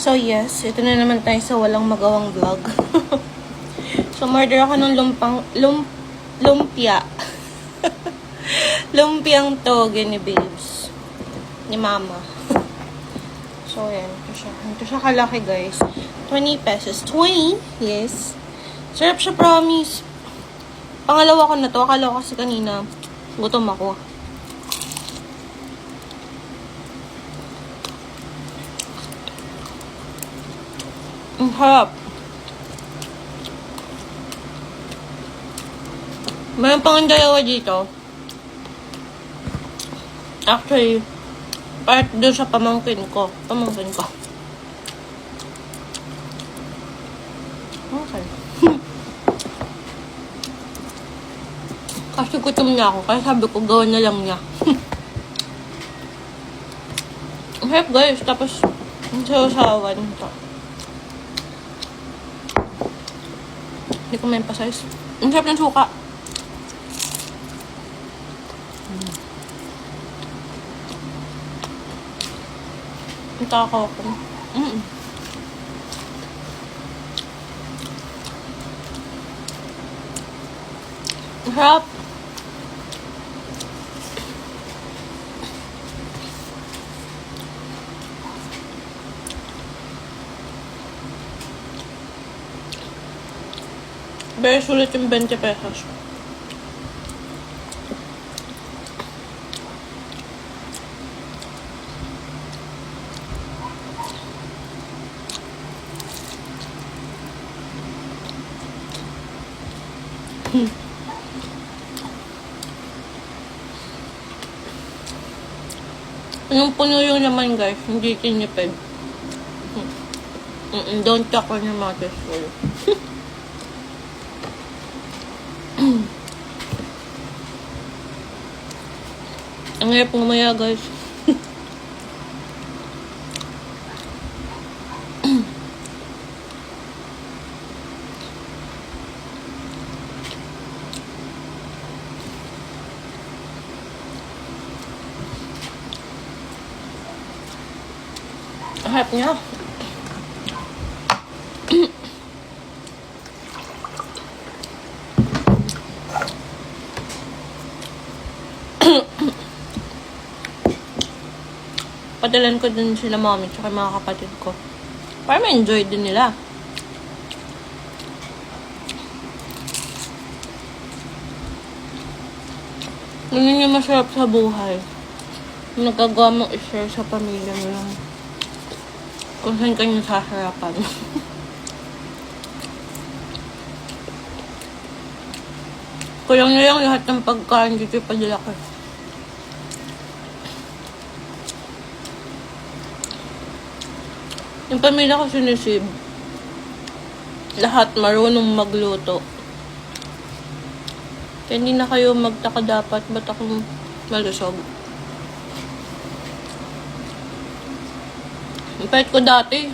So yes, ito na naman tayo sa walang magawang vlog. So murder ako ng lumpia. Lumpiang toge ni babes. Ni mama. So yan, ito siya kalaki guys. 20 pesos. 20? Yes. Sarap siya, promise. Pangalawa ko na to. Akala ko kasi kanina gutom ako. Ang harap. Mayroon pang dalawa dito. Actually, part doon sa pamangkin ko. Okay. Kasi gutom niya ako. Kaya sabi ko, gawin na lang niya. Ang harap guys. Tapos, ang sasawan ito. Hindi ko may emphasize. Ang sarap ng suka. Ang takaw ko. Ang sarap. Very sulit yung 20 pesos. Yung puno yung naman guys, hindi tinipid. Don't talk when your mouth is full. Ang hirap mamaya guys. Ang harap niya. Padalan ko din sila mami tsaka mga kapatid ko. Para ma-enjoy din nila. Ganyan yung masarap sa buhay. Nagagawa mong i-share sa pamilya mo lang. Kung saan ka nyo sasarapan. Kulang na lang lahat ng pagkain dito padala ko. Yung pamilya ko sinisib. Lahat marunong magluto. Kaya hindi na kayo magtaka dapat ba't ako malusog. Ang pait ko dati.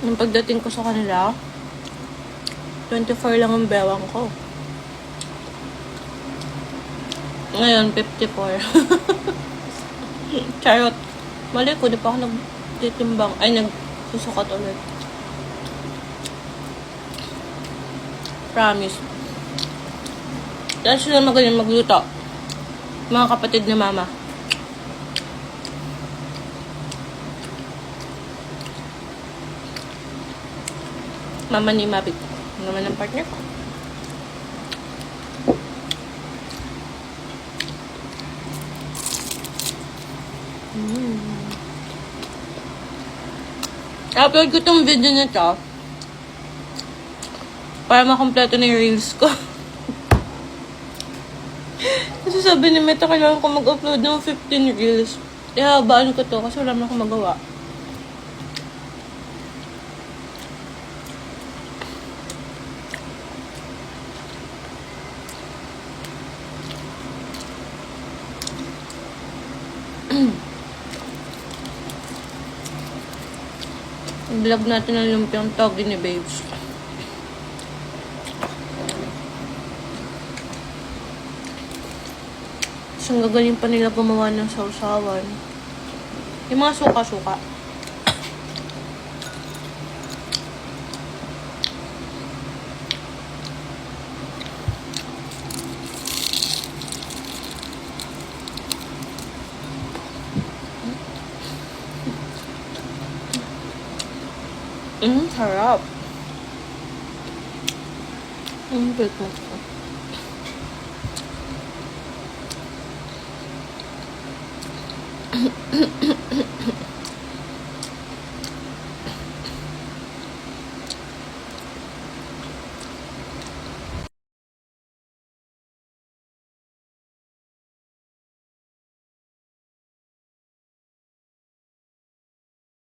Nung pagdating ko sa kanila, 24 lang ang bewang ko. Ngayon, 54. Charot. Mali ko, di pa ako nagtitimbang. Ay, nagsusukat ulit. Promise. Dahil sila magaling magluto. Mga kapatid ni mama. Mama ni Mabit. Naman ang partner ko. Upload ko tong video na to para makompleto na yung reels ko. Kasi sabi ni Meta, kailangan ko mag-upload ng 15 reels. Ihabaan ko to kasi wala na akong magawa. Vlog natin ang lumpiang toge ni babes. So, ang gagaling pa nila gumawa ng sausawan. Yung mga suka-suka. Sarap. Bit mo.